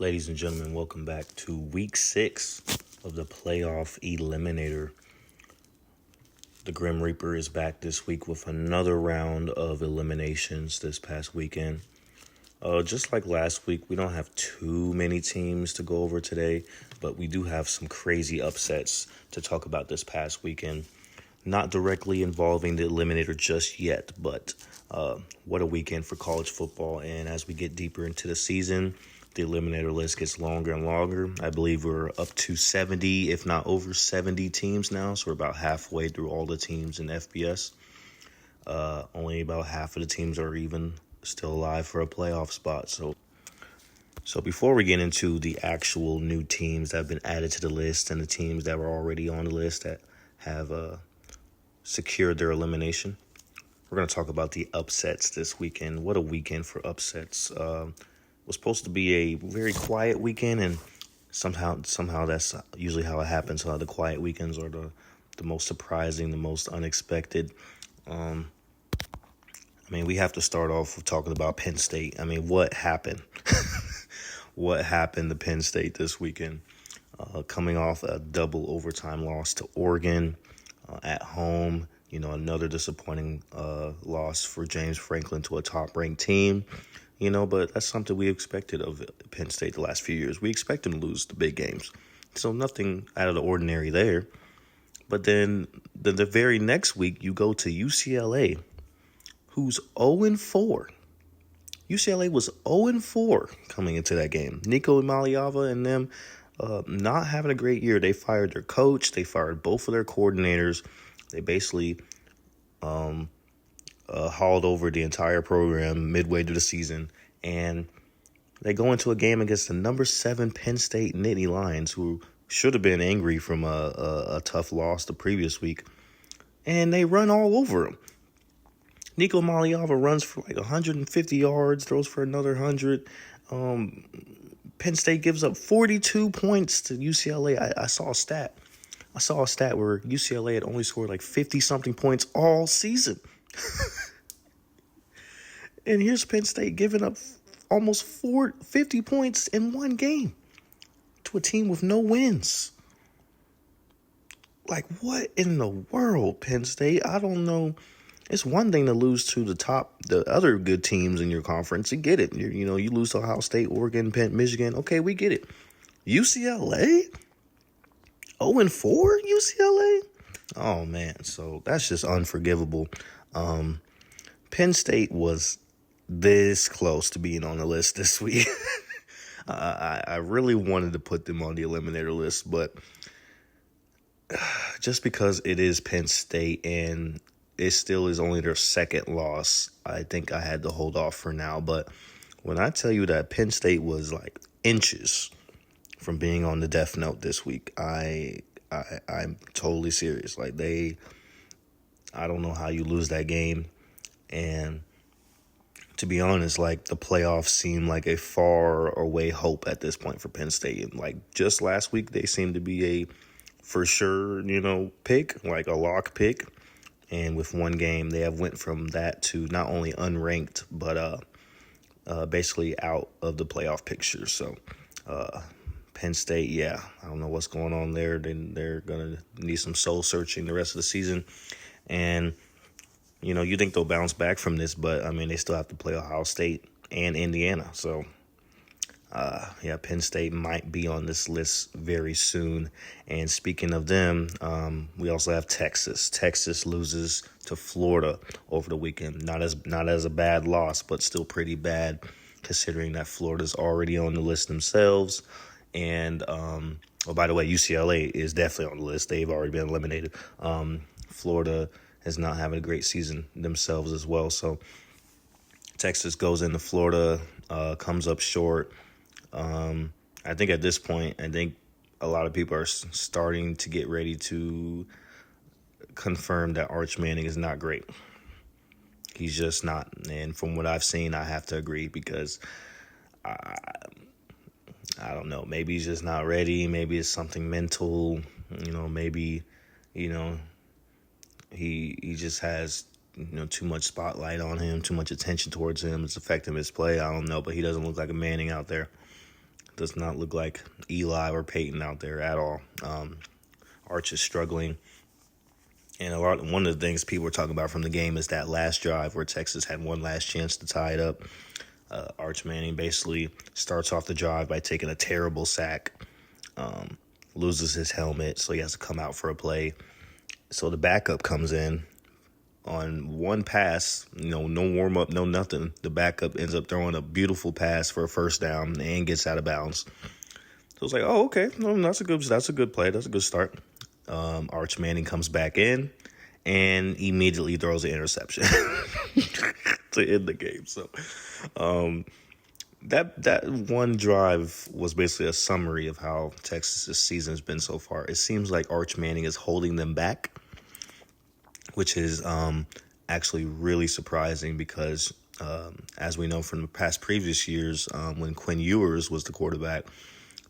Ladies and gentlemen, welcome back to week 6 of the playoff eliminator. The Grim Reaper is back this week with another round of eliminations this past weekend. Just like last week, we don't have too many teams to go over today, but we do have some crazy upsets to talk about this past weekend. Not directly involving the eliminator just yet, but what a weekend for college football. And as we get deeper into the season, the eliminator list gets longer and longer. I believe we're up to 70, if not over 70 teams now. So we're about halfway through all the teams in FBS. Only about half of the teams are even still alive for a playoff spot. So before we get into the actual new teams that have been added to the list and the teams that were already on the list that have secured their elimination, we're going to talk about the upsets this weekend. What a weekend for upsets. Was supposed to be a very quiet weekend, and somehow that's usually how it happens. The quiet weekends are the most surprising, the most unexpected. We have to start off with talking about Penn State. What happened? What happened to Penn State this weekend? Coming off a double overtime loss to Oregon at home. Another disappointing loss for James Franklin to a top-ranked team. But that's something we expected of Penn State the last few years. We expect them to lose the big games. So nothing out of the ordinary there. But then the very next week, you go to UCLA, who's 0-4. UCLA was 0-4 coming into that game. Nico Maliava and them not having a great year. They fired their coach. They fired both of their coordinators. They basically hauled over the entire program midway through the season, and they go into a game against the number 7 Penn State Nittany Lions, who should have been angry from a tough loss the previous week, and they run all over them. Nico Maliava runs for like 150 yards, throws for another 100. Penn State gives up 42 points to UCLA. I saw a stat where UCLA had only scored like 50-something points all season. And here's Penn State giving up almost 50 points in one game to a team with no wins. Like, what in the world, Penn State? I don't know. It's one thing to lose to the other good teams in your conference. You get it. You lose to Ohio State, Oregon, Penn, Michigan. Okay, we get it. UCLA? 0-4 UCLA? Oh, man. So that's just unforgivable. Penn State was this close to being on the list this week. I really wanted to put them on the eliminator list, but just because it is Penn State and it still is only their second loss, I think I had to hold off for now. But when I tell you that Penn State was like inches from being on the death note this week, I'm totally serious. Like, I don't know how you lose that game. And to be honest, like, the playoffs seem like a far away hope at this point for Penn State. And like just last week, they seemed to be a for sure, pick, like a lock pick. And with one game, they have went from that to not only unranked, but basically out of the playoff picture. So Penn State, yeah, I don't know what's going on there. They're going to need some soul searching the rest of the season. And you think they'll bounce back from this, but, they still have to play Ohio State and Indiana. So, Penn State might be on this list very soon. And speaking of them, we also have Texas. Texas loses to Florida over the weekend. Not as a bad loss, but still pretty bad considering that Florida's already on the list themselves. And, by the way, UCLA is definitely on the list. They've already been eliminated. Florida is not having a great season themselves as well. So Texas goes into Florida, comes up short. I think at this point, a lot of people are starting to get ready to confirm that Arch Manning is not great. He's just not. And from what I've seen, I have to agree because I don't know. Maybe he's just not ready. Maybe it's something mental. Maybe, he just has, too much spotlight on him, too much attention towards him. It's affecting his play. I don't know, but he doesn't look like a Manning out there. Does not look like Eli or Peyton out there at all. Arch is struggling. And one of the things people were talking about from the game is that last drive where Texas had one last chance to tie it up. Arch Manning basically starts off the drive by taking a terrible sack, loses his helmet, so he has to come out for a play. So the backup comes in on one pass, no warm up, no nothing. The backup ends up throwing a beautiful pass for a first down and gets out of bounds. So it's like, oh, okay, no, that's a good play, that's a good start. Arch Manning comes back in and immediately throws an interception to end the game. So that one drive was basically a summary of how Texas' season has been so far. It seems like Arch Manning is holding them back, which is actually really surprising because, as we know from the previous years, when Quinn Ewers was the quarterback,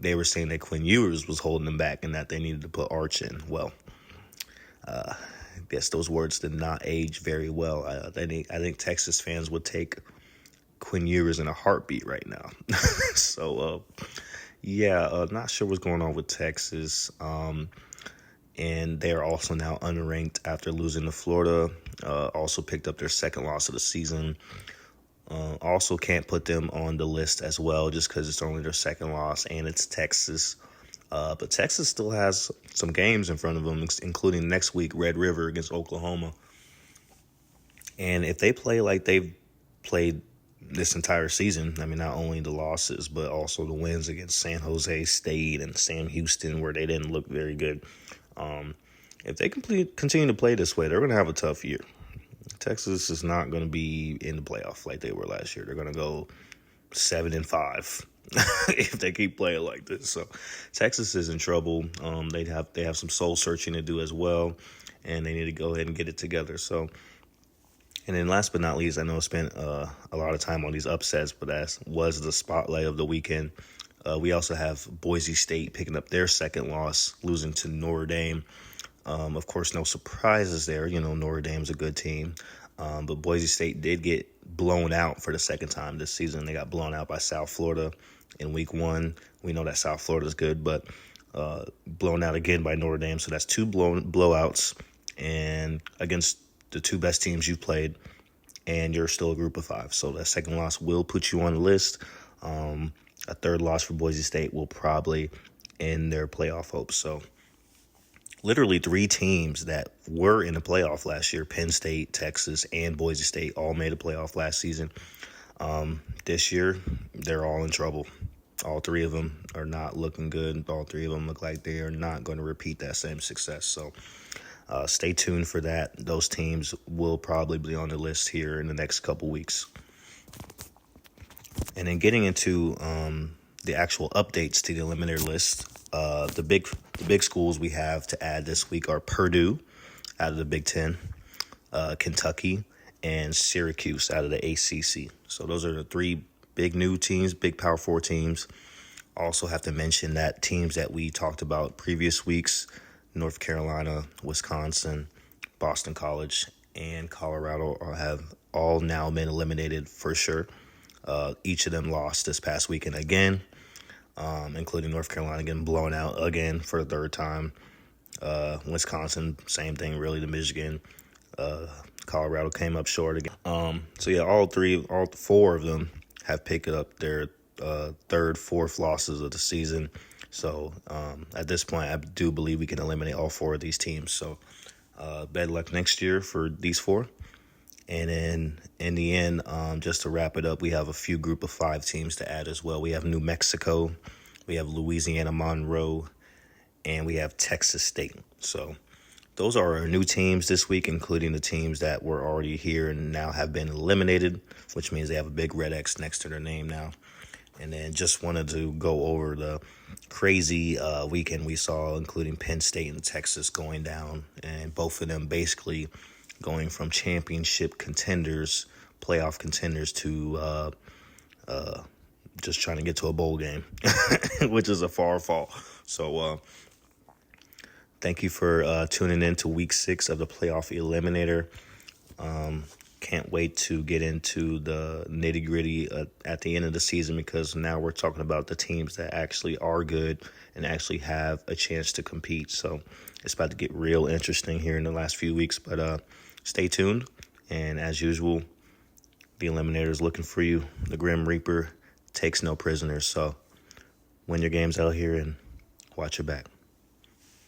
they were saying that Quinn Ewers was holding them back and that they needed to put Arch in. Well, I guess those words did not age very well. I think Texas fans would take Quinn Ewers in a heartbeat right now. So, not sure what's going on with Texas. And they are also now unranked after losing to Florida. Also picked up their second loss of the season. Also can't put them on the list as well just because it's only their second loss and it's Texas. But Texas still has some games in front of them, including next week, Red River against Oklahoma. And if they play like they've played this entire season, I mean, not only the losses, but also the wins against San Jose State and Sam Houston, where they didn't look very good. If they continue to play this way, they're going to have a tough year. Texas is not going to be in the playoff like they were last year. They're going to go 7-5 if they keep playing like this. So Texas is in trouble. They have some soul searching to do as well, and they need to go ahead and get it together. So, and then last but not least, I know I spent a lot of time on these upsets, but that was the spotlight of the weekend. We also have Boise State picking up their second loss, losing to Notre Dame. Of course, no surprises there. Notre Dame's a good team. But Boise State did get blown out for the second time this season. They got blown out by South Florida in week 1. We know that South Florida's good, but blown out again by Notre Dame. So that's 2 blowouts and against the 2 best teams you've played, and you're still a group of 5. So that second loss will put you on the list. A third loss for Boise State will probably end their playoff hopes. So literally 3 teams that were in the playoff last year, Penn State, Texas, and Boise State, all made a playoff last season. This year, they're all in trouble. All 3 of them are not looking good. All 3 of them look like they are not going to repeat that same success. So stay tuned for that. Those teams will probably be on the list here in the next couple weeks. And then getting into the actual updates to the eliminator list, the big schools we have to add this week are Purdue out of the Big Ten, Kentucky, and Syracuse out of the ACC. So those are the 3 big new teams, big Power 4 teams. Also have to mention that teams that we talked about previous weeks, North Carolina, Wisconsin, Boston College, and Colorado have all now been eliminated for sure. Each of them lost this past weekend again, including North Carolina getting blown out again for the 3rd time. Wisconsin, same thing, really, to Michigan. Colorado came up short again. All 4 of them have picked up their 3rd, 4th losses of the season. So at this point, I do believe we can eliminate all 4 of these teams. So bad luck next year for these 4. And then in the end, just to wrap it up, we have a few group of 5 teams to add as well. We have New Mexico, we have Louisiana Monroe, and we have Texas State. So those are our new teams this week, including the teams that were already here and now have been eliminated, which means they have a big red X next to their name now. And then just wanted to go over the crazy weekend we saw, including Penn State and Texas going down, and both of them basically going from championship contenders, playoff contenders, to just trying to get to a bowl game, which is a far fall. So thank you for tuning in to week 6 of the playoff eliminator. Can't wait to get into the nitty gritty at the end of the season, because now we're talking about the teams that actually are good and actually have a chance to compete. So it's about to get real interesting here in the last few weeks. But stay tuned. And as usual, the Eliminator is looking for you. The Grim Reaper takes no prisoners. So win your games out here and watch your back.